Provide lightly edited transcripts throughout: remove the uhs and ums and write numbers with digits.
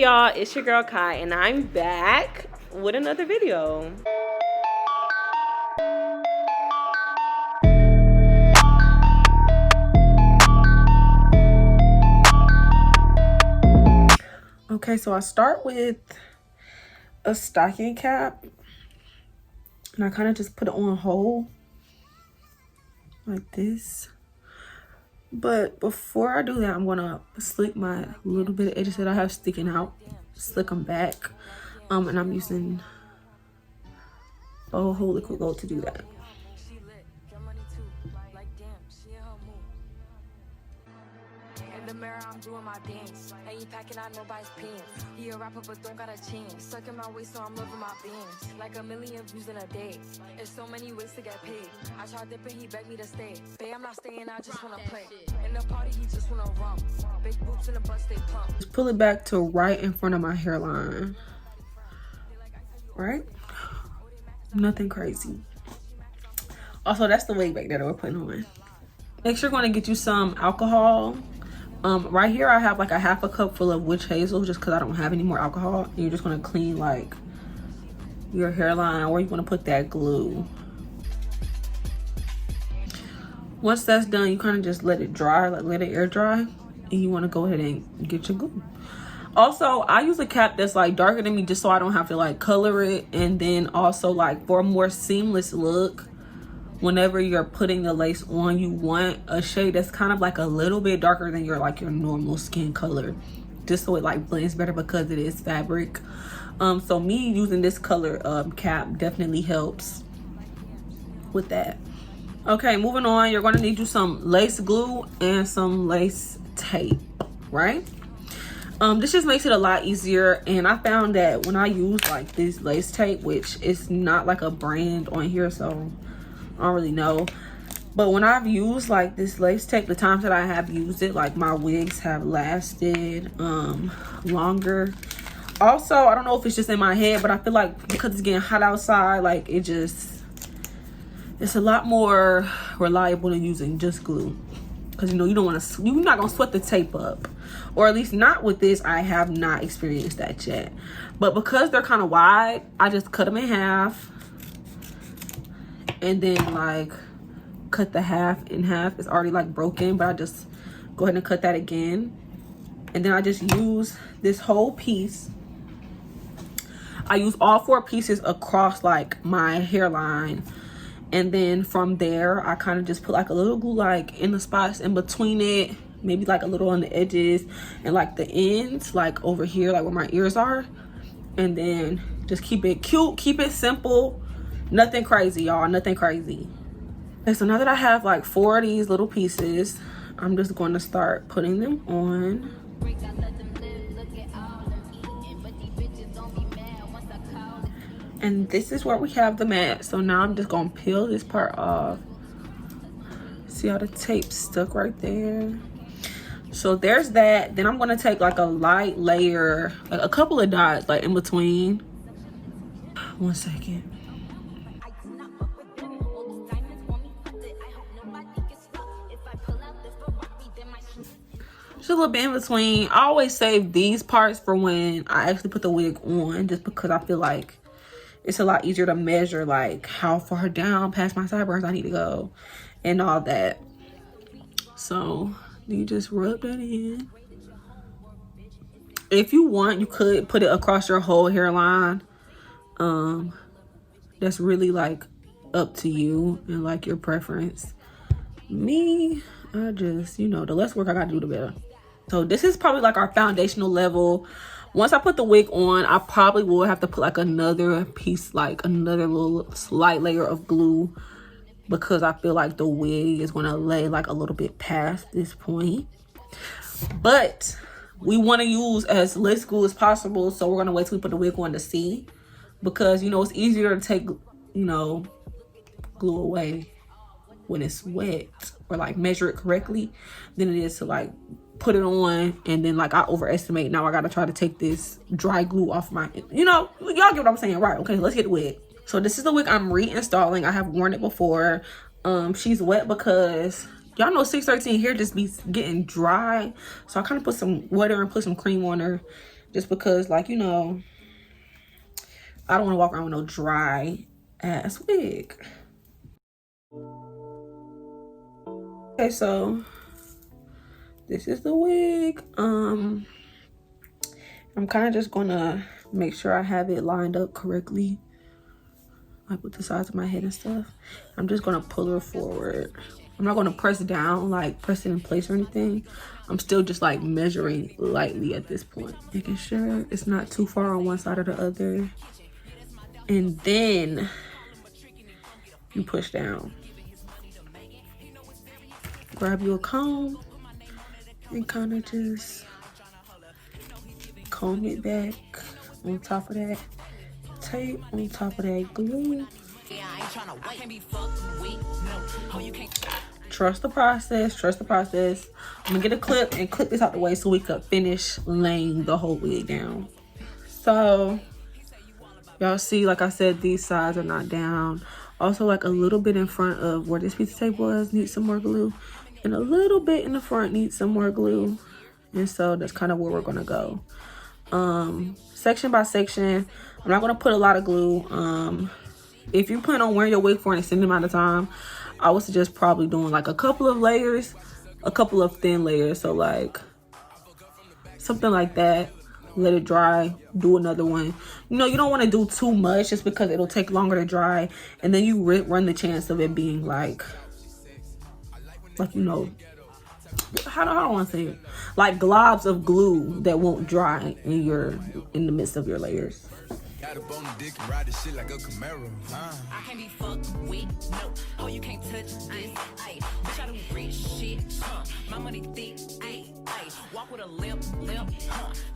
y'all, it's your girl Kai, and I'm back with another video. Okay, so I start with a stocking cap, and I kind of just put it on whole like this. But before I do that, I'm gonna slick my little bit of edges that I have sticking out, slick them back. And I'm using whole liquid gold to do that. In the mirror, I'm doing my dance. Ain't packing out nobody's pants. He a rapper, but don't got a chance. Stuck in my waist, so I'm loving my bands. Like a million views in a day. There's so many ways to get paid. I tried dipping, he begged me to stay. Babe, I'm not staying, I just wanna play. In the party, he just wanna romp. Big boobs in the bus, they pump. Just pull it back to right in front of my hairline. Right? Nothing crazy. Also, that's the wig back that we're putting on. Next, you're gonna get you some alcohol. Right here I have like a half a cup full of witch hazel, just because I don't have any more alcohol. And you're just gonna clean like your hairline where you want to put that glue. Once that's done, you kind of just let it dry, like let it air dry, and you want to go ahead and get your glue. Also, I use a cap that's like darker than me, just so I don't have to like color it. And then also, like, for a more seamless look, whenever you're putting the lace on, you want a shade that's kind of like a little bit darker than your normal skin color, just so it like blends better because it is fabric. So me using this color cap definitely helps with that. Okay, moving on, you're going to need you some lace glue and some lace tape, right? This just makes it a lot easier. And I found that when I use like this lace tape, which is not like a brand on here, so I don't really know, but when I've used like this lace tape, the times that I have used it, like my wigs have lasted longer. Also, I don't know if it's just in my head, but I feel like because it's getting hot outside, like it's a lot more reliable than using just glue, because you don't want to, you're not gonna sweat the tape up, or at least not with this. I have not experienced that yet, but because they're kind of wide, I just cut them in half. And then like cut the half in half. It's already like broken, but I just go ahead and cut that again. And then I just use this whole piece. I use all 4 pieces across like my hairline. And then from there, I kind of just put like a little glue like in the spots in between it, maybe like a little on the edges and like the ends, like over here, like where my ears are. And then just keep it cute, keep it simple. Nothing crazy, y'all, nothing crazy. Okay, so now that I have like 4 of these little pieces, I'm just going to start putting them on. And this is where we have them at. So now I'm just gonna peel this part off. See how the tape's stuck right there? So there's that. Then I'm gonna take like a light layer, like a couple of dots, like in between. 1 second. Just a little bit in between. I always save these parts for when I actually put the wig on, just because I feel like it's a lot easier to measure like how far down past my sideburns I need to go and all that. So you just rub that in. If you want, you could put it across your whole hairline. That's really like up to you and like your preference. Me, I just, the less work I gotta do, the better. So this is probably like our foundational level. Once I put the wig on, I probably will have to put like another piece, like another little slight layer of glue, because I feel like the wig is gonna lay like a little bit past this point. But we want to use as less glue as possible, so we're gonna wait till we put the wig on to see, because it's easier to take glue away when it's wet, or like measure it correctly, than it is to like put it on and then like I overestimate. Now I gotta try to take this dry glue off my, y'all get what I'm saying, right? Okay, let's get the wig. So this is the wig I'm reinstalling. I have worn it before. She's wet because y'all know 613 hair just be getting dry, so I kind of put some water and put some cream on her just because, like, you know, I don't want to walk around with no dry ass wig. Okay, so this is the wig. I'm kind of just gonna make sure I have it lined up correctly, like with the sides of my head and stuff. I'm just gonna pull her forward. I'm not gonna press down, like press it in place or anything. I'm still just like measuring lightly at this point, making sure it's not too far on one side or the other. And then you push down. Grab you a comb and kind of just comb it back on top of that tape, on top of that glue. Trust the process, trust the process. I'm gonna get a clip and clip this out the way so we could finish laying the whole wig down. So y'all see, like I said, these sides are not down. Also, like a little bit in front of where this piece of tape was needs some more glue, and a little bit in the front needs some more glue. And so that's kind of where we're gonna go, section by section. I'm not gonna put a lot of glue. If you plan on wearing your wig for an extended amount of time, I would suggest probably doing like a couple of layers, a couple of thin layers. So like something like that. Let it dry, do another one. You know, you don't want to do too much just because it'll take longer to dry, and then you run the chance of it being like you know, how do I want to say it, like globs of glue that won't dry in the midst of your layers. Got up on the dick and ride this shit like a Camaro. I can't be fucked with, no. Oh, you can't touch this, ayy. Bitch, I do rich shit, my money thick, ayy. Walk with a limp,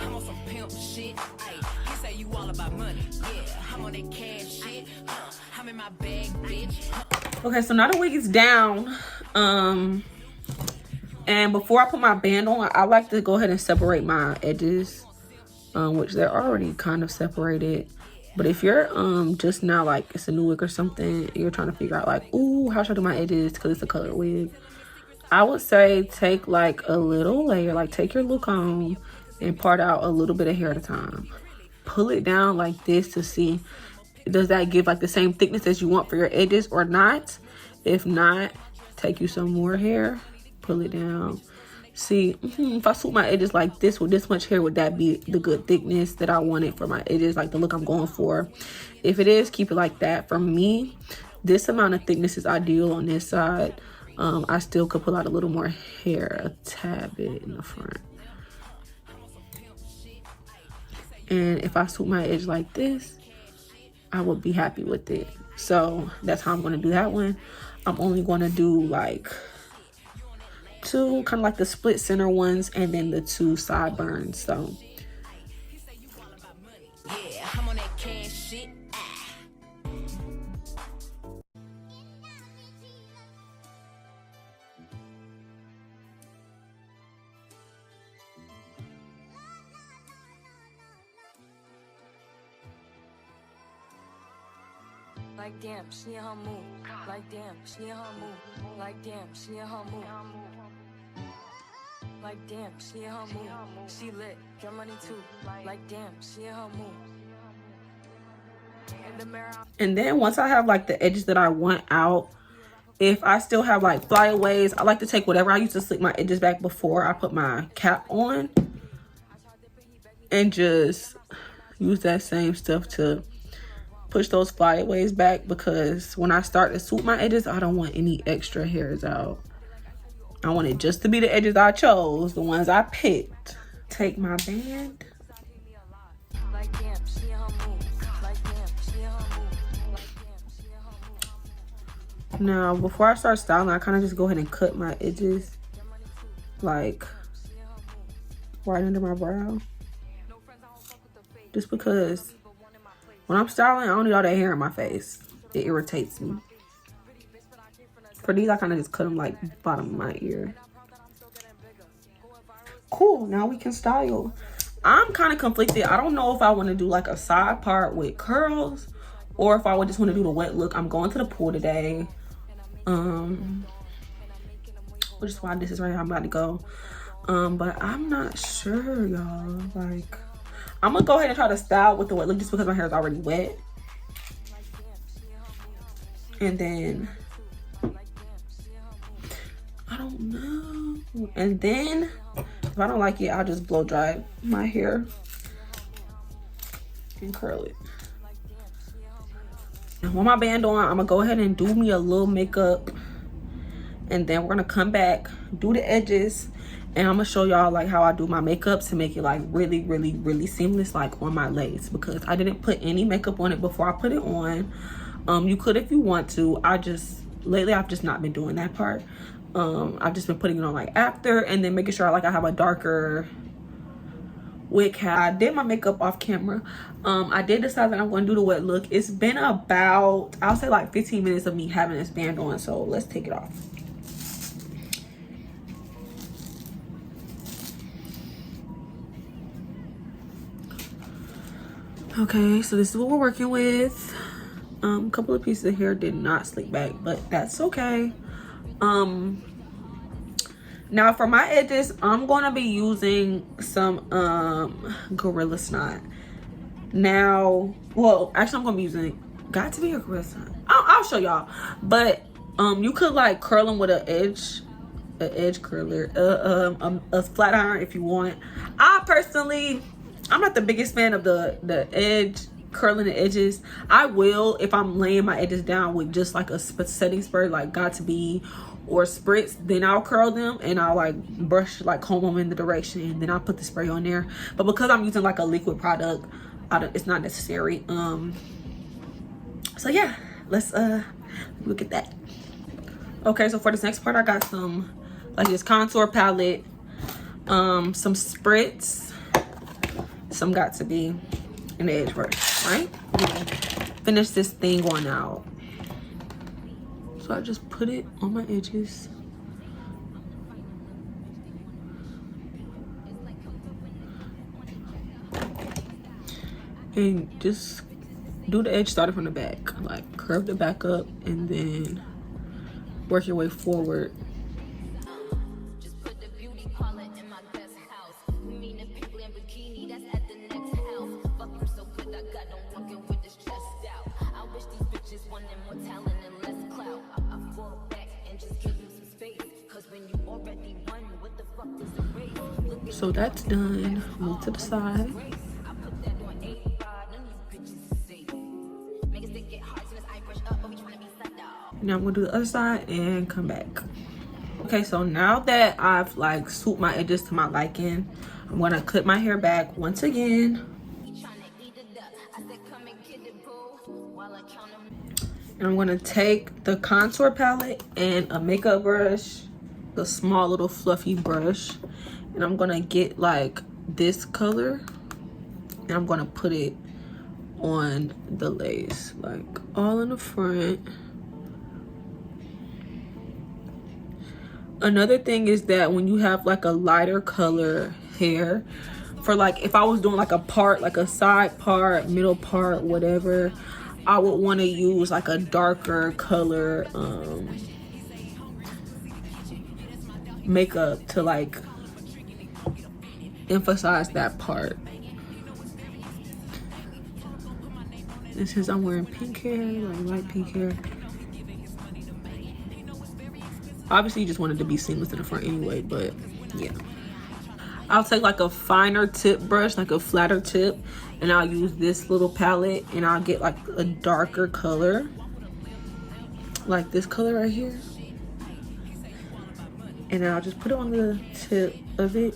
I'm on some pimp shit, ayy. He say you all about money, yeah. I'm on that cash shit, I'm in my bag, bitch. Okay, so now the wig is down. And before I put my band on, I like to go ahead and separate my edges, which they're already kind of separated. But if you're just now, like it's a new wig or something, you're trying to figure out like, ooh, how should I do my edges because it's a colored wig, I would say take like a little layer, like take your little comb and part out a little bit of hair at a time. Pull it down like this to see, does that give like the same thickness as you want for your edges or not? If not, take you some more hair, pull it down. See, if I swoop my edges like this with this much hair, would that be the good thickness that I wanted for my edges, like the look I'm going for? If it is, keep it like that. For me, this amount of thickness is ideal on this side. I still could pull out a little more hair, a tad bit in the front. And if I swoop my edge like this, I would be happy with it. So that's how I'm going to do that one. I'm only going to do like two, kind of like the split center ones, and then the two sideburns. So yeah, I'm on that cash shit. Like damn, she in her move. Like damn, she in her move. Like damn, she in her move. Like damn, she in her move. She lit, get money too. Like damn, she in her move. And then once I have like the edges that I want out, if I still have like flyaways, I like to take whatever I used to slick my edges back before I put my cap on, and just use that same stuff to push those flyaways back, because when I start to swoop my edges, I don't want any extra hairs out. I want it just to be the edges I chose, the ones I picked. Take my band. Now, before I start styling, I kind of just go ahead and cut my edges, like right under my brow. Just because when I'm styling, I don't need all that hair in my face. It irritates me. For these, I kind of just cut them like bottom of my ear. Cool, now we can style. I'm kind of conflicted. I don't know if I want to do like a side part with curls, or if I would just want to do the wet look. I'm going to the pool today. Which is why this is right here I'm about to go. But I'm not sure, y'all. Like, I'm gonna go ahead and try to style with the wet look just because my hair is already wet. And then I don't know. And then if I don't like it, I'll just blow dry my hair and curl it. And with my band on, I'm gonna go ahead and do me a little makeup, and then we're gonna come back, do the edges, and I'm gonna show y'all like how I do my makeup to make it like really, really, really seamless, like on my lace, because I didn't put any makeup on it before I put it on. You could if you want to. Lately I've just not been doing that part. I've just been putting it on like after, and then making sure like I have a darker wig cap. I did my makeup off camera. I did decide that I'm going to do the wet look. It's been about, I'll say like 15 minutes of me having this band on, so let's take it off. Okay, so this is what we're working with. A couple of pieces of hair did not slick back, but that's okay. Now for my edges, I'm gonna be using some Gorilla Snot. Now, well, actually I'm gonna be using, got to be a Gorilla Snot. I'll show y'all. But you could like curl them with an edge curler, a flat iron if you want. I'm not the biggest fan of the edge curling the edges. I will if I'm laying my edges down with just like a setting spray like Got To Be or Spritz, then I'll curl them and I'll like brush, like comb them in the direction, and then I'll put the spray on there. But because I'm using like a liquid product, it's not necessary. So yeah, let's look at that. Okay, so for this next part I got some like this contour palette, some Spritz, some Got To Be, and the edge brush, right? Finish this thing on out. So I just put it on my edges. And just do the edge starting from the back. Like curve the back up and then work your way forward. So that's done. Move to the side. Now I'm gonna do the other side and come back. Okay, so now that I've like swooped my edges to my liking, I'm gonna clip my hair back once again. And I'm gonna take the contour palette and a makeup brush, the small little fluffy brush, and I'm gonna get like this color and I'm gonna put it on the lace, like all in the front. Another thing is that when you have like a lighter color hair, for like if I was doing like a part, like a side part, middle part, whatever, I would want to use like a darker color makeup to like emphasize that part. And since I'm wearing pink hair, like light pink hair, obviously you just wanted to be seamless in the front anyway, but yeah. I'll take like a finer tip brush, like a flatter tip, and I'll use this little palette and I'll get like a darker color, like this color right here. And then I'll just put it on the tip of it,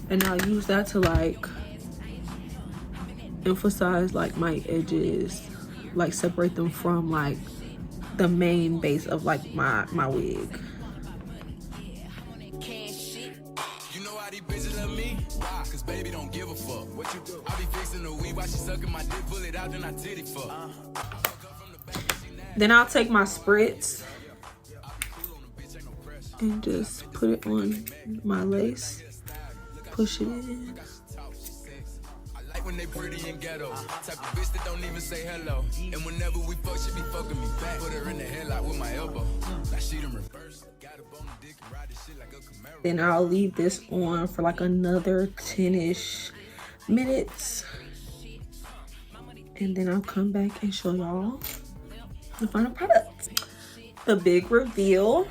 and I'll use that to like emphasize like my edges, like separate them from like the main base of like my wig. Then I'll take my Spritz and just put it on my lace, push it in. When they pretty and ghetto, type of bitch that don't even say hello. And whenever we fuck, she be fucking me back. Put her in the headlock with my elbow. Now she done reverse. Got a bone dick and ride this shit like a Camaro. Then I'll leave this on for like another 10-ish minutes, and then I'll come back and show y'all the final product. The big reveal.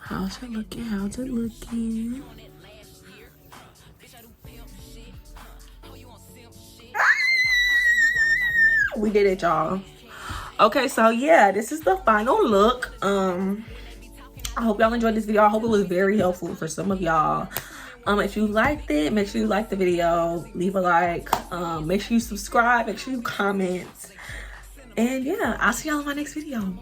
How's it looking? How's it looking? We did it, y'all. Okay, so yeah, this is the final look. I hope y'all enjoyed this video. I hope it was very helpful for some of y'all. If you liked it, make sure you like the video, leave a like, make sure you subscribe, make sure you comment, and yeah, I'll see y'all in my next video.